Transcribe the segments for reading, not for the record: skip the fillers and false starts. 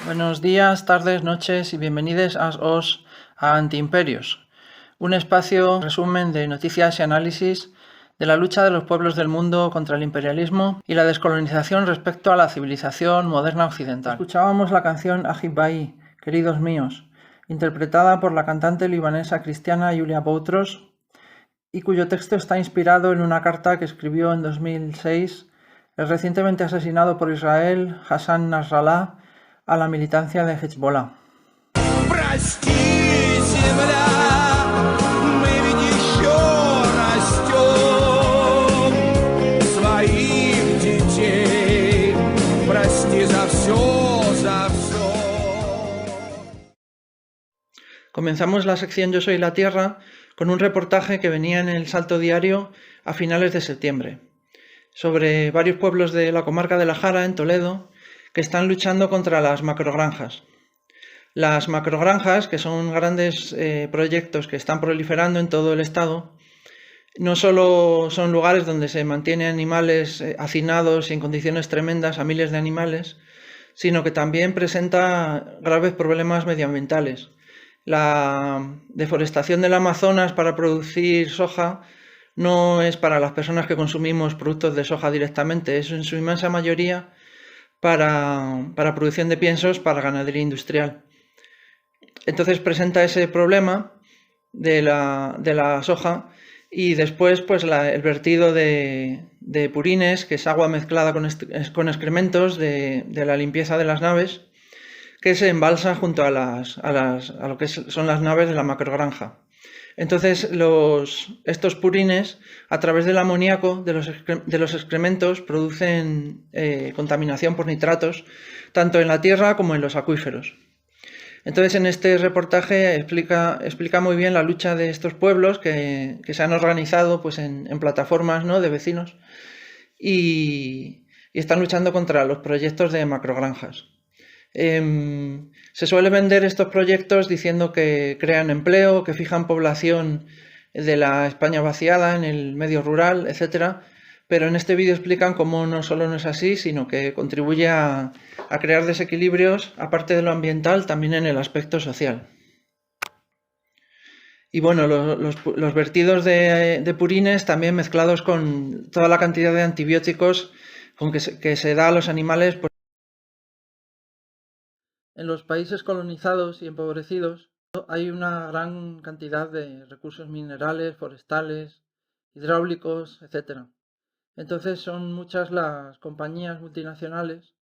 Buenos días, tardes, noches y bienvenidos a Antiimperios, un espacio resumen de noticias y análisis de la lucha de los pueblos del mundo contra el imperialismo y la descolonización respecto a la civilización moderna occidental. Escuchábamos la canción Ahibai, queridos míos, interpretada por la cantante libanesa cristiana Julia Boutros y cuyo texto está inspirado en una carta que escribió en 2006 el recientemente asesinado por Israel Hassan Nasrallah a la militancia de Hezbollah. Своих детей, прости за все, за все. Comenzamos la sección Yo soy la Tierra con un reportaje que venía en el Salto Diario a finales de septiembre, sobre varios pueblos de la comarca de La Jara, en Toledo, que están luchando contra las macrogranjas. Las macrogranjas, que son grandes proyectos que están proliferando en todo el estado, no solo son lugares donde se mantienen animales hacinados y en condiciones tremendas a miles de animales, sino que también presenta graves problemas medioambientales. La deforestación del Amazonas para producir soja no es para las personas que consumimos productos de soja directamente, es en su inmensa mayoría para producción de piensos para ganadería industrial. Entonces presenta ese problema de la soja y después pues el vertido de purines, que es agua mezclada con excrementos de la limpieza de las naves, que se embalsa junto a lo que son las naves de la macrogranja. Entonces estos purines, a través del amoníaco de los excrementos, producen contaminación por nitratos, tanto en la tierra como en los acuíferos. Entonces, en este reportaje explica muy bien la lucha de estos pueblos que se han organizado pues, en plataformas, ¿no?, de vecinos y están luchando contra los proyectos de macrogranjas. Se suele vender estos proyectos diciendo que crean empleo, que fijan población de la España vaciada en el medio rural, etc. Pero en este vídeo explican cómo no solo no es así, sino que contribuye a crear desequilibrios, aparte de lo ambiental, también en el aspecto social. Y bueno, los vertidos de purines también mezclados con toda la cantidad de antibióticos que se da a los animales. Pues en los países colonizados y empobrecidos hay una gran cantidad de recursos minerales, forestales, hidráulicos, etc. Entonces son muchas las compañías multinacionales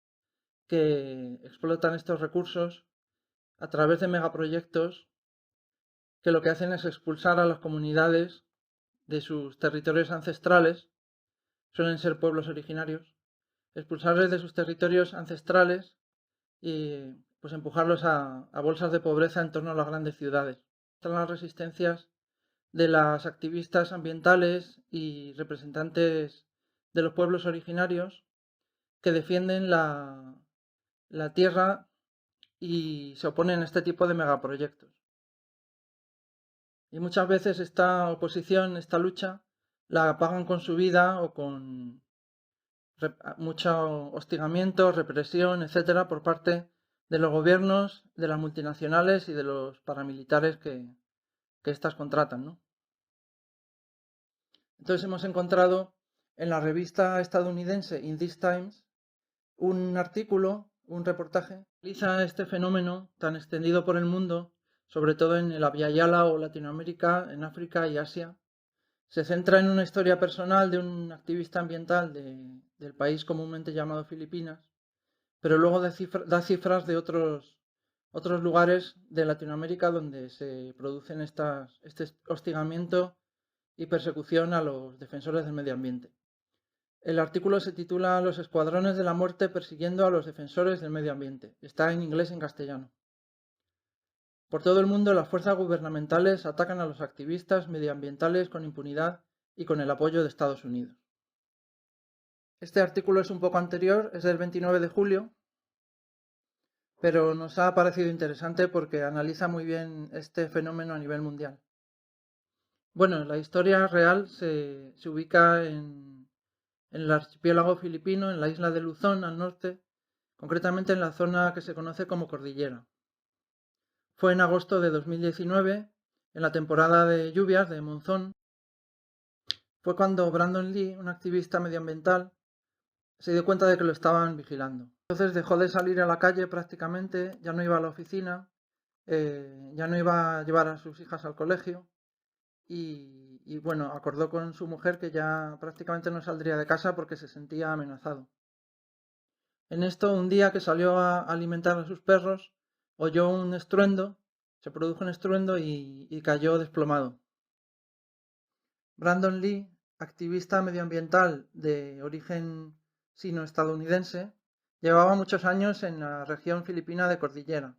que explotan estos recursos a través de megaproyectos que lo que hacen es expulsar a las comunidades de sus territorios ancestrales, suelen ser pueblos originarios, expulsarles de sus territorios ancestrales y pues empujarlos a bolsas de pobreza en torno a las grandes ciudades. Están las resistencias de las activistas ambientales y representantes de los pueblos originarios que defienden la tierra y se oponen a este tipo de megaproyectos. Y muchas veces esta oposición, esta lucha, la pagan con su vida o con mucho hostigamiento, represión, etcétera, por parte de los gobiernos, de las multinacionales y de los paramilitares que éstas contratan, ¿no? Entonces hemos encontrado en la revista estadounidense In These Times un artículo, un reportaje, que analiza este fenómeno tan extendido por el mundo, sobre todo en el Abya Yala o Latinoamérica, en África y Asia. Se centra en una historia personal de un activista ambiental del país comúnmente llamado Filipinas, pero luego da cifras de otros lugares de Latinoamérica donde se producen este hostigamiento y persecución a los defensores del medio ambiente. El artículo se titula Los escuadrones de la muerte persiguiendo a los defensores del medio ambiente. Está en inglés y en castellano. Por todo el mundo, las fuerzas gubernamentales atacan a los activistas medioambientales con impunidad y con el apoyo de Estados Unidos. Este artículo es un poco anterior, es del 29 de julio, pero nos ha parecido interesante porque analiza muy bien este fenómeno a nivel mundial. Bueno, la historia real se ubica en el archipiélago filipino, en la isla de Luzón, al norte, concretamente en la zona que se conoce como Cordillera. Fue en agosto de 2019, en la temporada de lluvias de monzón, fue cuando Brandon Lee, un activista medioambiental, se dio cuenta de que lo estaban vigilando. Entonces dejó de salir a la calle prácticamente, ya no iba a la oficina, ya no iba a llevar a sus hijas al colegio y bueno, acordó con su mujer que ya prácticamente no saldría de casa porque se sentía amenazado. En esto, un día que salió a alimentar a sus perros, oyó un estruendo, se produjo un estruendo y cayó desplomado. Brandon Lee, activista medioambiental de origen sino-estadounidense, llevaba muchos años en la región filipina de Cordillera,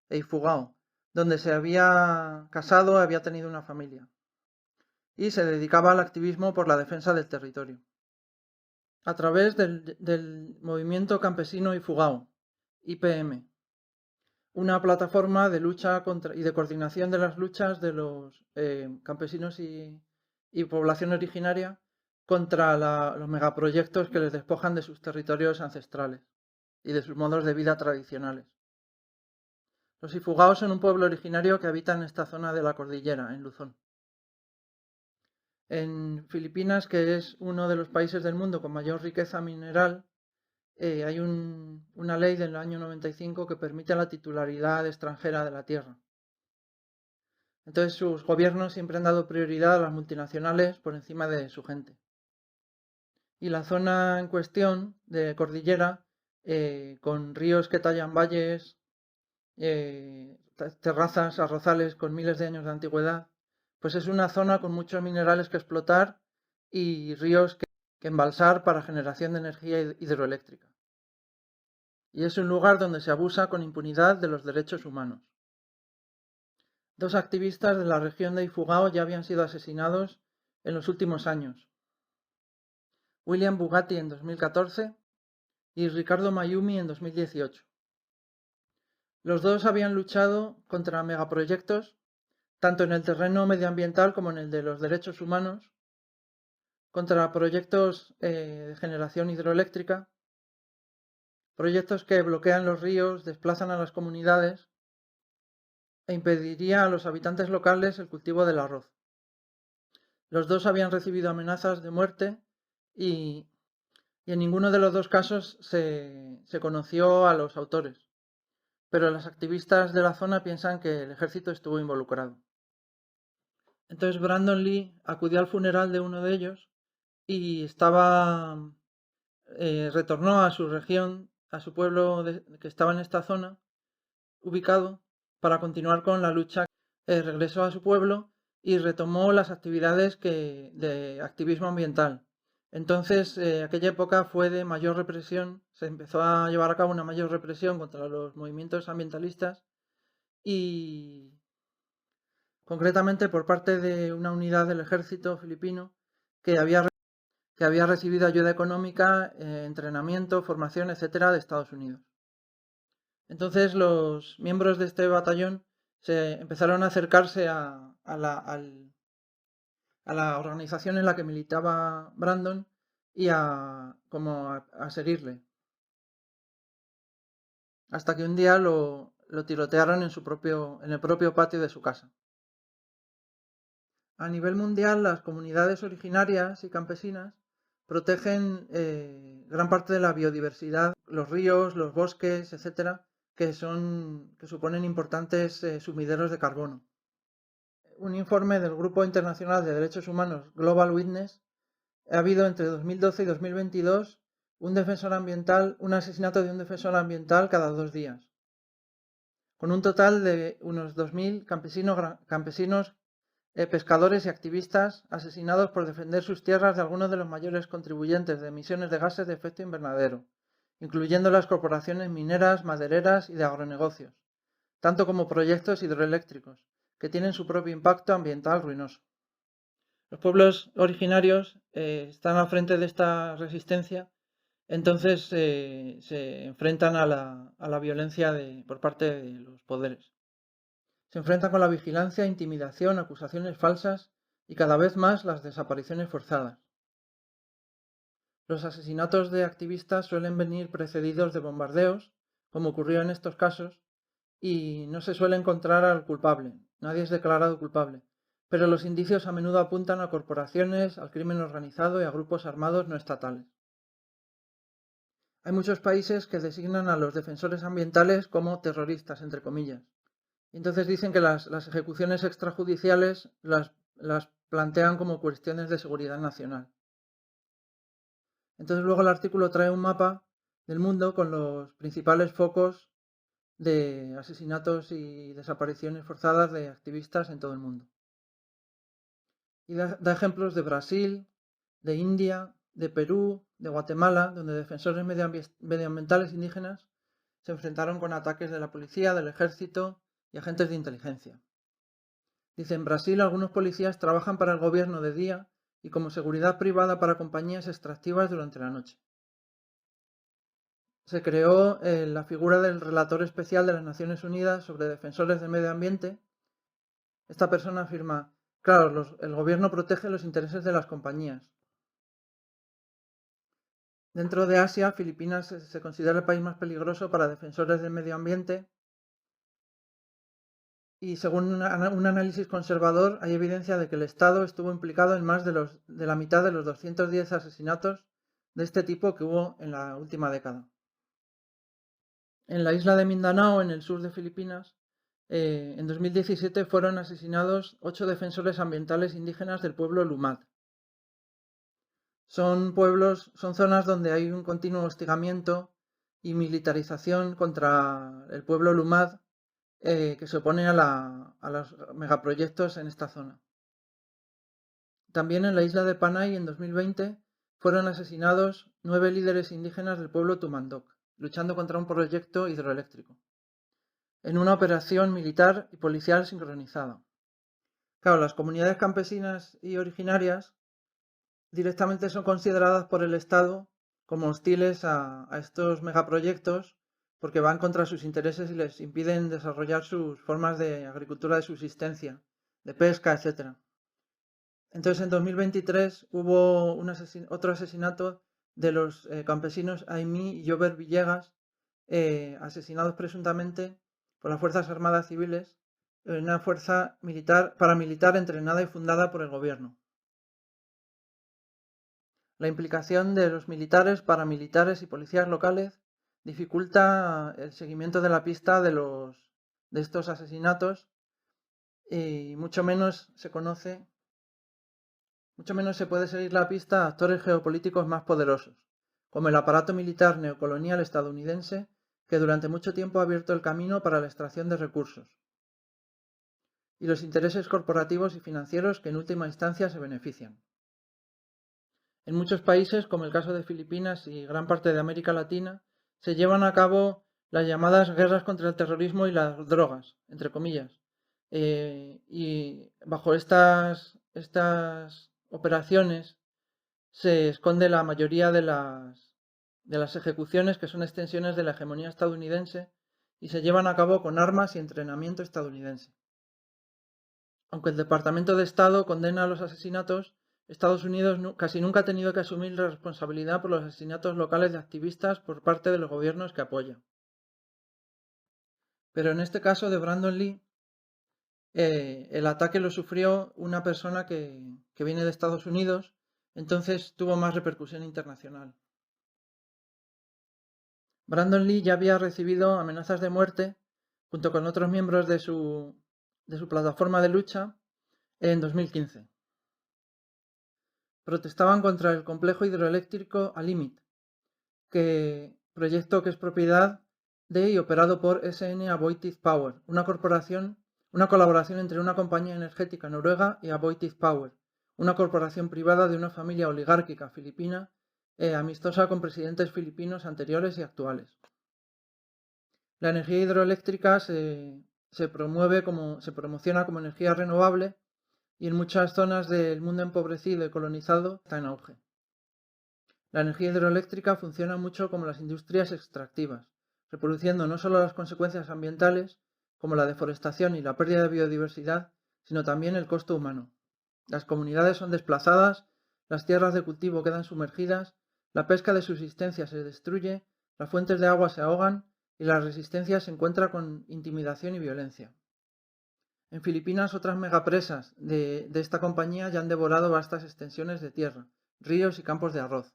Ifugao, donde se había casado, había tenido una familia y se dedicaba al activismo por la defensa del territorio. A través del Movimiento Campesino Ifugao, IPM, una plataforma de lucha y de coordinación de las luchas de los campesinos y población originaria contra los megaproyectos que les despojan de sus territorios ancestrales y de sus modos de vida tradicionales. Los ifugaos son un pueblo originario que habita en esta zona de la cordillera, en Luzón. En Filipinas, que es uno de los países del mundo con mayor riqueza mineral, hay una ley del año 95 que permite la titularidad extranjera de la tierra. Entonces sus gobiernos siempre han dado prioridad a las multinacionales por encima de su gente. Y la zona en cuestión de cordillera, con ríos que tallan valles, terrazas, arrozales con miles de años de antigüedad, pues es una zona con muchos minerales que explotar y ríos que embalsar para generación de energía hidroeléctrica. Y es un lugar donde se abusa con impunidad de los derechos humanos. 2 activistas de la región de Ifugao ya habían sido asesinados en los últimos años. William Bugatti en 2014 y Ricardo Mayumi en 2018. Los dos habían luchado contra megaproyectos, tanto en el terreno medioambiental como en el de los derechos humanos, contra proyectos de generación hidroeléctrica, proyectos que bloquean los ríos, desplazan a las comunidades e impediría a los habitantes locales el cultivo del arroz. Los dos habían recibido amenazas de muerte y en ninguno de los dos casos se conoció a los autores, pero las activistas de la zona piensan que el ejército estuvo involucrado. Entonces Brandon Lee acudió al funeral de uno de ellos y retornó a su región, a su pueblo que estaba en esta zona, ubicado, para continuar con la lucha. Regresó a su pueblo y retomó las actividades de activismo ambiental. Entonces, aquella época fue de mayor represión, se empezó a llevar a cabo una mayor represión contra los movimientos ambientalistas y concretamente por parte de una unidad del ejército filipino que había recibido ayuda económica, entrenamiento, formación, etcétera, de Estados Unidos. Entonces los miembros de este batallón se empezaron a acercarse a la organización en la que militaba Brandon y a seguirle. Hasta que un día lo tirotearon en el propio patio de su casa. A nivel mundial, las comunidades originarias y campesinas protegen gran parte de la biodiversidad, los ríos, los bosques, etcétera, que suponen importantes sumideros de carbono. Un informe del Grupo Internacional de Derechos Humanos Global Witness ha habido entre 2012 y 2022 un asesinato de un defensor ambiental cada 2 días, con un total de unos 2.000 campesinos, pescadores y activistas asesinados por defender sus tierras de algunos de los mayores contribuyentes de emisiones de gases de efecto invernadero, incluyendo las corporaciones mineras, madereras y de agronegocios, tanto como proyectos hidroeléctricos, que tienen su propio impacto ambiental ruinoso. Los pueblos originarios están al frente de esta resistencia, entonces se enfrentan a la violencia por parte de los poderes. Se enfrentan con la vigilancia, intimidación, acusaciones falsas y cada vez más las desapariciones forzadas. Los asesinatos de activistas suelen venir precedidos de bombardeos, como ocurrió en estos casos, y no se suele encontrar al culpable. Nadie es declarado culpable, pero los indicios a menudo apuntan a corporaciones, al crimen organizado y a grupos armados no estatales. Hay muchos países que designan a los defensores ambientales como terroristas, entre comillas. Y entonces dicen que las ejecuciones extrajudiciales las plantean como cuestiones de seguridad nacional. Entonces luego el artículo trae un mapa del mundo con los principales focos de asesinatos y desapariciones forzadas de activistas en todo el mundo. Y da ejemplos de Brasil, de India, de Perú, de Guatemala, donde defensores medioambientales indígenas se enfrentaron con ataques de la policía, del ejército y agentes de inteligencia. Dice, en Brasil algunos policías trabajan para el gobierno de día y como seguridad privada para compañías extractivas durante la noche. Se creó la figura del relator especial de las Naciones Unidas sobre defensores del medio ambiente. Esta persona afirma, claro, el gobierno protege los intereses de las compañías. Dentro de Asia, Filipinas se considera el país más peligroso para defensores del medio ambiente y según un análisis conservador hay evidencia de que el Estado estuvo implicado en más de la mitad de los 210 asesinatos de este tipo que hubo en la última década. En la isla de Mindanao, en el sur de Filipinas, en 2017 fueron asesinados 8 defensores ambientales indígenas del pueblo Lumad. Son zonas donde hay un continuo hostigamiento y militarización contra el pueblo Lumad que se opone a los megaproyectos en esta zona. También en la isla de Panay en 2020 fueron asesinados 9 líderes indígenas del pueblo Tumandoc, luchando contra un proyecto hidroeléctrico, en una operación militar y policial sincronizada. Claro, las comunidades campesinas y originarias directamente son consideradas por el Estado como hostiles a estos megaproyectos porque van contra sus intereses y les impiden desarrollar sus formas de agricultura de subsistencia, de pesca, etc. Entonces en 2023 hubo otro asesinato de los campesinos Aimí y Jover Villegas, asesinados presuntamente por las Fuerzas Armadas Civiles, una fuerza paramilitar entrenada y fundada por el gobierno. La implicación de los militares, paramilitares y policías locales dificulta el seguimiento de la pista de estos asesinatos y mucho menos se puede seguir la pista a actores geopolíticos más poderosos, como el aparato militar neocolonial estadounidense que durante mucho tiempo ha abierto el camino para la extracción de recursos, y los intereses corporativos y financieros que en última instancia se benefician. En muchos países, como el caso de Filipinas y gran parte de América Latina, se llevan a cabo las llamadas guerras contra el terrorismo y las drogas, entre comillas. Y bajo estas operaciones se esconde la mayoría de las ejecuciones, que son extensiones de la hegemonía estadounidense, y se llevan a cabo con armas y entrenamiento estadounidense. Aunque el Departamento de Estado condena los asesinatos, Estados Unidos casi nunca ha tenido que asumir la responsabilidad por los asesinatos locales de activistas por parte de los gobiernos que apoya. Pero en este caso de Brandon Lee, el ataque lo sufrió una persona que viene de Estados Unidos, entonces tuvo más repercusión internacional. Brandon Lee ya había recibido amenazas de muerte junto con otros miembros de su plataforma de lucha en 2015. Protestaban contra el complejo hidroeléctrico Alimit, proyecto que es propiedad de y operado por SN Aboitiz Power, una colaboración entre una compañía energética noruega y Aboitiz Power, una corporación privada de una familia oligárquica filipina amistosa con presidentes filipinos anteriores y actuales. La energía hidroeléctrica se promociona como energía renovable y en muchas zonas del mundo empobrecido y colonizado está en auge. La energía hidroeléctrica funciona mucho como las industrias extractivas, reproduciendo no solo las consecuencias ambientales, como la deforestación y la pérdida de biodiversidad, sino también el costo humano. Las comunidades son desplazadas, las tierras de cultivo quedan sumergidas, la pesca de subsistencia se destruye, las fuentes de agua se ahogan y la resistencia se encuentra con intimidación y violencia. En Filipinas, otras megapresas de esta compañía ya han devorado vastas extensiones de tierra, ríos y campos de arroz,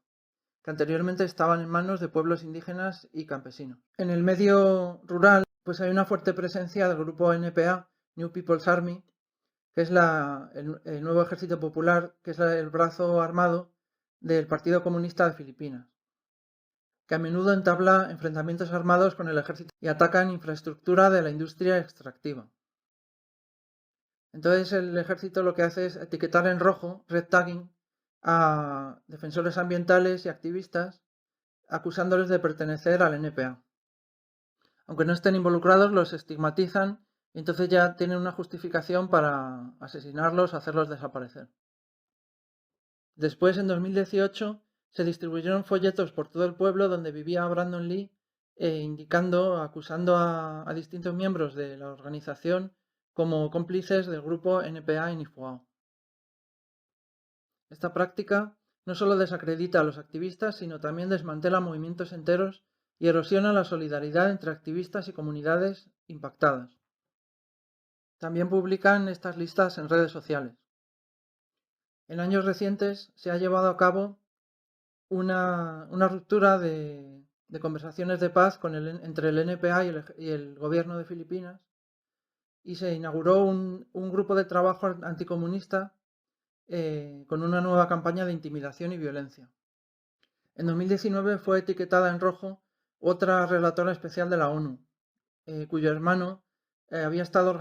que anteriormente estaban en manos de pueblos indígenas y campesinos. En el medio rural, pues hay una fuerte presencia del grupo NPA, New People's Army, que es el nuevo ejército popular, que es el brazo armado del Partido Comunista de Filipinas, que a menudo entabla enfrentamientos armados con el ejército y atacan infraestructura de la industria extractiva. Entonces el ejército lo que hace es etiquetar en rojo, red tagging, a defensores ambientales y activistas, acusándoles de pertenecer al NPA. Aunque no estén involucrados, los estigmatizan Entonces ya tienen una justificación para asesinarlos o hacerlos desaparecer. Después, en 2018, se distribuyeron folletos por todo el pueblo donde vivía Brandon Lee, acusando a distintos miembros de la organización como cómplices del grupo NPA en Ifuao. Esta práctica no solo desacredita a los activistas, sino también desmantela movimientos enteros y erosiona la solidaridad entre activistas y comunidades impactadas. También publican estas listas en redes sociales. En años recientes se ha llevado a cabo una ruptura de conversaciones de paz entre el NPA y el gobierno de Filipinas, y se inauguró un grupo de trabajo anticomunista con una nueva campaña de intimidación y violencia. En 2019 fue etiquetada en rojo otra relatora especial de la ONU, cuyo hermano se había estado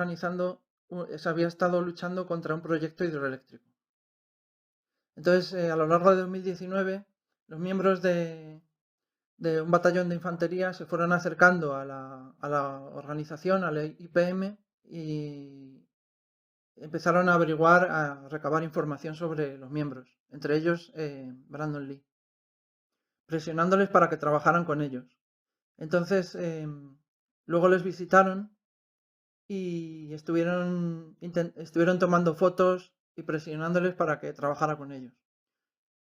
luchando contra un proyecto hidroeléctrico. Entonces, a lo largo de 2019, los miembros de un batallón de infantería se fueron acercando a la organización, a la IPM, y empezaron a averiguar, a recabar información sobre los miembros, entre ellos Brandon Lee, presionándoles para que trabajaran con ellos. Entonces, luego les visitaron y estuvieron tomando fotos y presionándoles para que trabajara con ellos.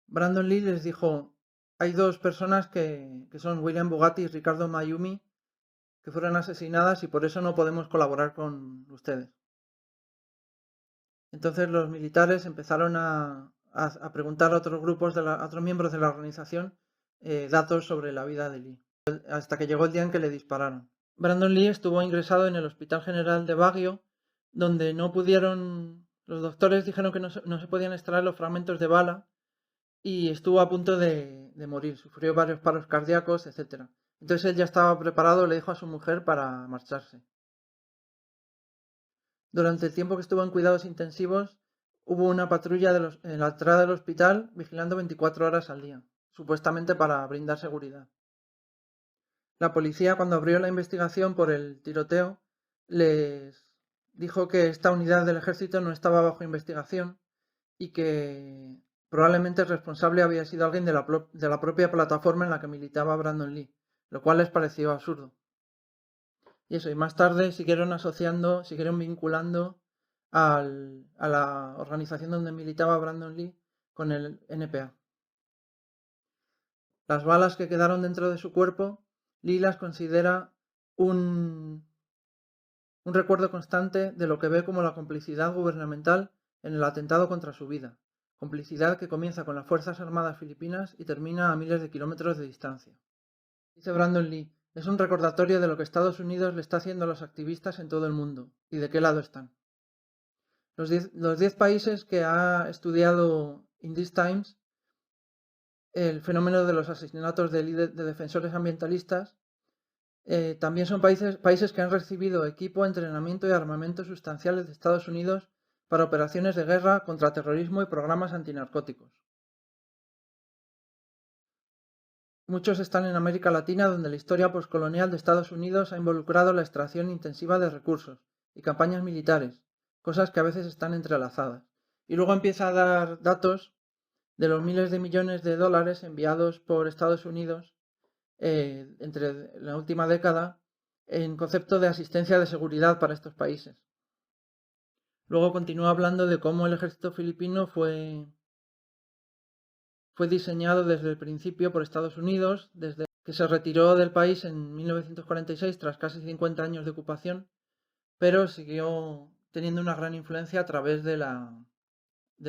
Brandon Lee les dijo: hay dos personas que son William Bugatti y Ricardo Mayumi, que fueron asesinadas y por eso no podemos colaborar con ustedes. Entonces los militares empezaron a preguntar a otros grupos, a otros miembros de la organización, datos sobre la vida de Lee, hasta que llegó el día en que le dispararon. Brandon Lee estuvo ingresado en el Hospital General de Baguio, donde los doctores dijeron que no se podían extraer los fragmentos de bala, y estuvo a punto de morir, sufrió varios paros cardíacos, etc. Entonces él ya estaba preparado, le dijo a su mujer para marcharse. Durante el tiempo que estuvo en cuidados intensivos, hubo una patrulla en la entrada del hospital vigilando 24 horas al día, supuestamente para brindar seguridad. La policía, cuando abrió la investigación por el tiroteo, les dijo que esta unidad del ejército no estaba bajo investigación y que probablemente el responsable había sido alguien de la propia plataforma en la que militaba Brandon Lee, lo cual les pareció absurdo. Y eso, y más tarde siguieron vinculando a la organización donde militaba Brandon Lee con el NPA. Las balas que quedaron dentro de su cuerpo, Lee las considera un recuerdo constante de lo que ve como la complicidad gubernamental en el atentado contra su vida, complicidad que comienza con las Fuerzas Armadas Filipinas y termina a miles de kilómetros de distancia. Dice Brandon Lee: es un recordatorio de lo que Estados Unidos le está haciendo a los activistas en todo el mundo y de qué lado están. Los 10 países que ha estudiado In These Times el fenómeno de los asesinatos de defensores ambientalistas también son países que han recibido equipo, entrenamiento y armamento sustanciales de Estados Unidos para operaciones de guerra contra terrorismo y programas antinarcóticos. Muchos están en América Latina, donde la historia postcolonial de Estados Unidos ha involucrado la extracción intensiva de recursos y campañas militares, cosas que a veces están entrelazadas. Y luego empieza a dar datos de los miles de millones de dólares enviados por Estados Unidos entre la última década en concepto de asistencia de seguridad para estos países. Luego continúa hablando de cómo el ejército filipino fue diseñado desde el principio por Estados Unidos, desde que se retiró del país en 1946 tras casi 50 años de ocupación, pero siguió teniendo una gran influencia a través del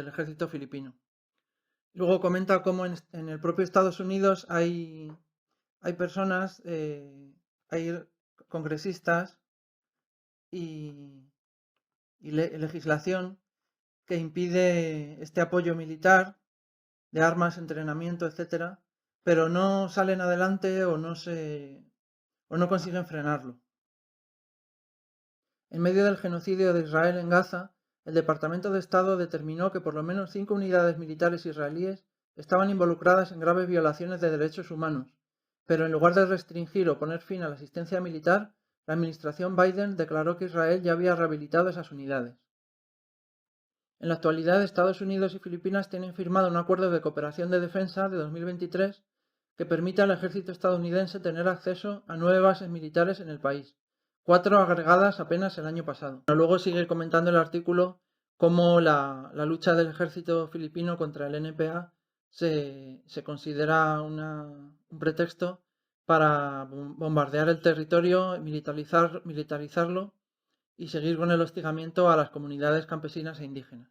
ejército filipino. Luego comenta cómo en el propio Estados Unidos hay personas, hay congresistas y legislación que impide este apoyo militar de armas, entrenamiento, etcétera, pero no salen adelante o no consiguen frenarlo. En medio del genocidio de Israel en Gaza, el Departamento de Estado determinó que por lo menos 5 unidades militares israelíes estaban involucradas en graves violaciones de derechos humanos, pero en lugar de restringir o poner fin a la asistencia militar, la administración Biden declaró que Israel ya había rehabilitado esas unidades. En la actualidad, Estados Unidos y Filipinas tienen firmado un acuerdo de cooperación de defensa de 2023 que permite al ejército estadounidense tener acceso a 9 bases militares en el país, 4 agregadas apenas el año pasado. Luego sigue comentando el artículo cómo la lucha del ejército filipino contra el NPA se considera un pretexto para bombardear el territorio, militarizarlo y seguir con el hostigamiento a las comunidades campesinas e indígenas.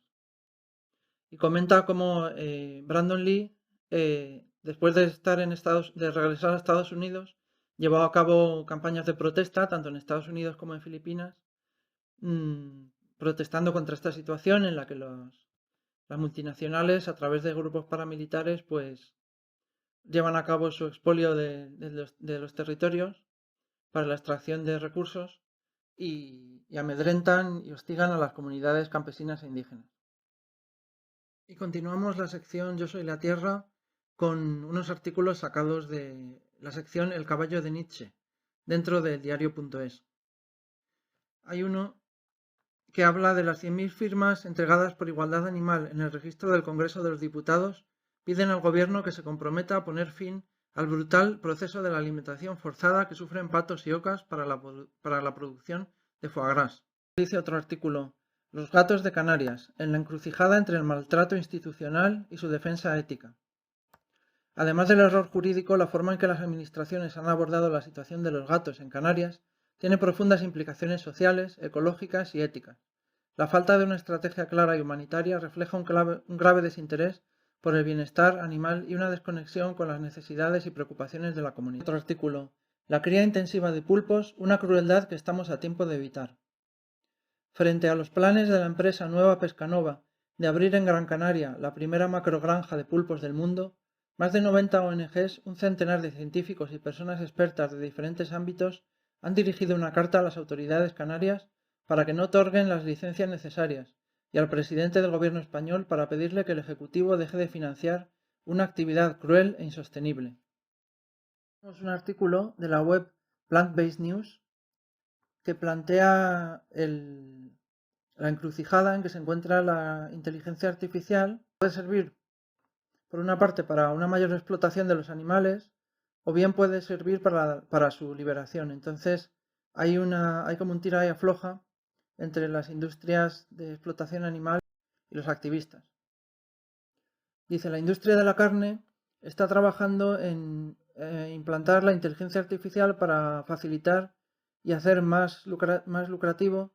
Y comenta cómo Brandon Lee, después de regresar a Estados Unidos, llevó a cabo campañas de protesta tanto en Estados Unidos como en Filipinas, protestando contra esta situación en la que las multinacionales, a través de grupos paramilitares, pues llevan a cabo su expolio de los territorios para la extracción de recursos y amedrentan y hostigan a las comunidades campesinas e indígenas. Y continuamos la sección Yo soy la Tierra con unos artículos sacados de la sección El caballo de Nietzsche, dentro del diario.es. Hay uno que habla de las 100.000 firmas entregadas por Igualdad Animal en el registro del Congreso de los Diputados. Piden al gobierno que se comprometa a poner fin al brutal proceso de la alimentación forzada que sufren patos y ocas para la producción de foie gras. Dice otro artículo: Los gatos de Canarias, en la encrucijada entre el maltrato institucional y su defensa ética. Además del error jurídico, la forma en que las administraciones han abordado la situación de los gatos en Canarias tiene profundas implicaciones sociales, ecológicas y éticas. La falta de una estrategia clara y humanitaria refleja un grave desinterés por el bienestar animal y una desconexión con las necesidades y preocupaciones de la comunidad. Otro artículo: La cría intensiva de pulpos, una crueldad que estamos a tiempo de evitar. Frente a los planes de la empresa Nueva Pescanova de abrir en Gran Canaria la primera macrogranja de pulpos del mundo, más de 90 ONGs, un centenar de científicos y personas expertas de diferentes ámbitos han dirigido una carta a las autoridades canarias para que no otorguen las licencias necesarias y al presidente del gobierno español para pedirle que el Ejecutivo deje de financiar una actividad cruel e insostenible. Tenemos un artículo de la web Plant-Based News que plantea la encrucijada en que se encuentra la inteligencia artificial. Puede servir, por una parte, para una mayor explotación de los animales, o bien puede servir para su liberación. Entonces, hay como un tira y afloja entre las industrias de explotación animal y los activistas. Dice: la industria de la carne está trabajando en implantar la inteligencia artificial para facilitar y hacer más lucrativo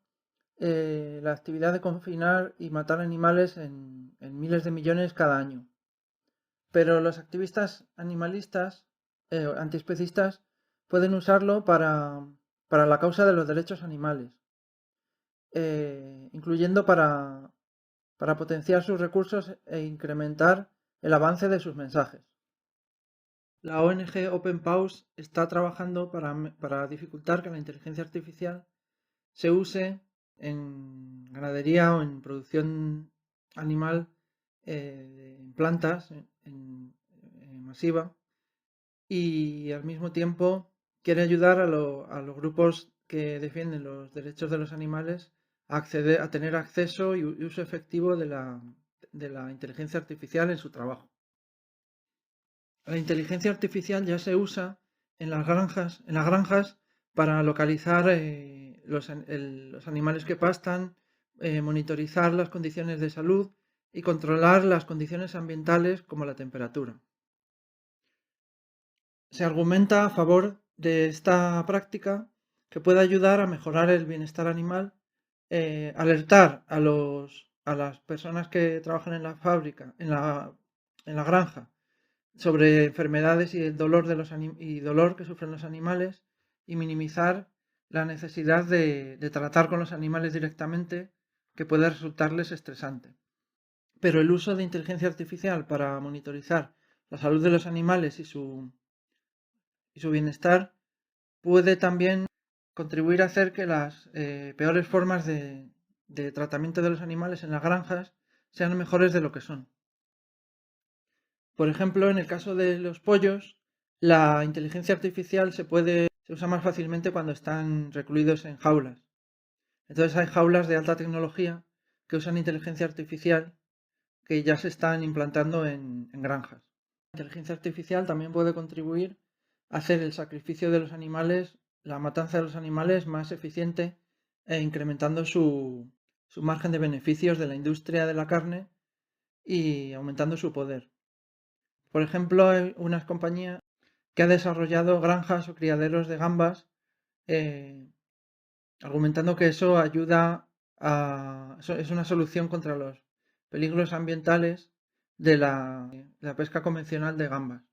la actividad de confinar y matar animales en miles de millones cada año. Pero los activistas animalistas, antiespecistas, pueden usarlo para la causa de los derechos animales, incluyendo para potenciar sus recursos e incrementar el avance de sus mensajes. La ONG Open Paws está trabajando para dificultar que la inteligencia artificial se use en ganadería o en producción animal, en plantas, en masiva, y al mismo tiempo quiere ayudar a los grupos que defienden los derechos de los animales a tener acceso y uso efectivo de la inteligencia artificial en su trabajo. La inteligencia artificial ya se usa en las granjas para localizar los animales que pastan, monitorizar las condiciones de salud y controlar las condiciones ambientales como la temperatura. Se argumenta a favor de esta práctica que puede ayudar a mejorar el bienestar animal, alertar a las personas que trabajan en la fábrica, en la granja, sobre enfermedades y el dolor dolor que sufren los animales, y minimizar la necesidad de tratar con los animales directamente, que puede resultarles estresante. Pero el uso de inteligencia artificial para monitorizar la salud de los animales y su bienestar puede también contribuir a hacer que las peores formas de tratamiento de los animales en las granjas sean mejores de lo que son. Por ejemplo, en el caso de los pollos, la inteligencia artificial se puede se usa más fácilmente cuando están recluidos en jaulas. Entonces hay jaulas de alta tecnología que usan inteligencia artificial que ya se están implantando en granjas. La inteligencia artificial también puede contribuir a hacer el sacrificio de los animales, la matanza de los animales más eficiente e incrementando su margen de beneficios de la industria de la carne y aumentando su poder. Por ejemplo, hay una compañía que ha desarrollado granjas o criaderos de gambas, argumentando que eso es una solución contra los peligros ambientales de la pesca convencional de gambas.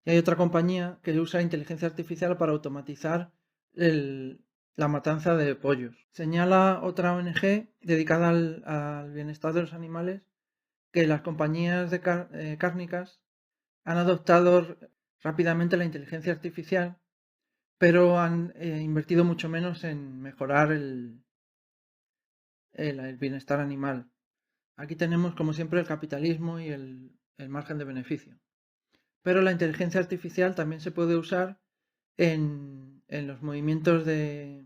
Y hay otra compañía que usa inteligencia artificial para automatizar la matanza de pollos. Señala otra ONG dedicada al bienestar de los animales que las compañías cárnicas han adoptado rápidamente la inteligencia artificial, pero han invertido mucho menos en mejorar el bienestar animal. Aquí tenemos, como siempre, el capitalismo y el margen de beneficio. Pero la inteligencia artificial también se puede usar en los movimientos de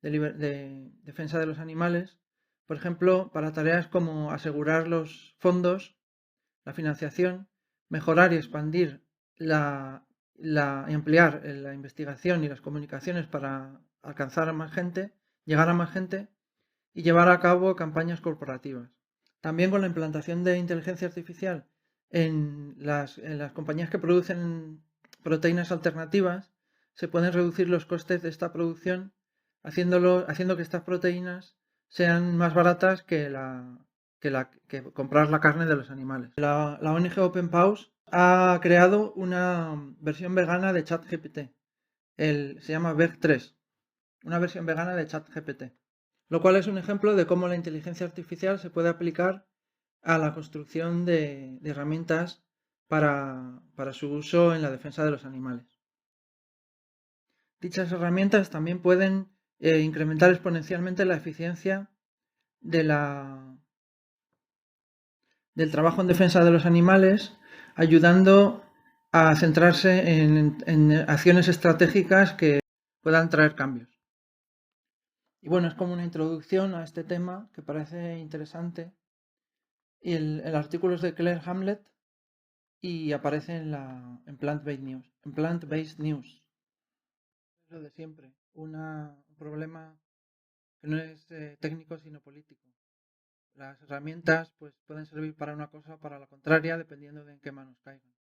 defensa de los animales, por ejemplo, para tareas como asegurar los fondos, la financiación, mejorar y expandir ampliar la investigación y las comunicaciones para alcanzar a más gente, llegar a más gente y llevar a cabo campañas corporativas. También con la implantación de inteligencia artificial en las compañías que producen proteínas alternativas, se pueden reducir los costes de esta producción, haciendo que estas proteínas sean más baratas que comprar la carne de los animales. La ONG Open Pause ha creado una versión vegana de ChatGPT. Se llama Veg3, una versión vegana de ChatGPT. Lo cual es un ejemplo de cómo la inteligencia artificial se puede aplicar a la construcción de herramientas para su uso en la defensa de los animales. Dichas herramientas también pueden incrementar exponencialmente la eficiencia del trabajo en defensa de los animales, ayudando a centrarse en acciones estratégicas que puedan traer cambios. Y bueno, es como una introducción a este tema que parece interesante. Y el artículo es de Claire Hamlet y aparece en Plant-Based News. En Plant-Based News. Es lo de siempre. Un problema que no es técnico sino político. Las herramientas pues pueden servir para una cosa o para la contraria dependiendo de en qué manos caigan.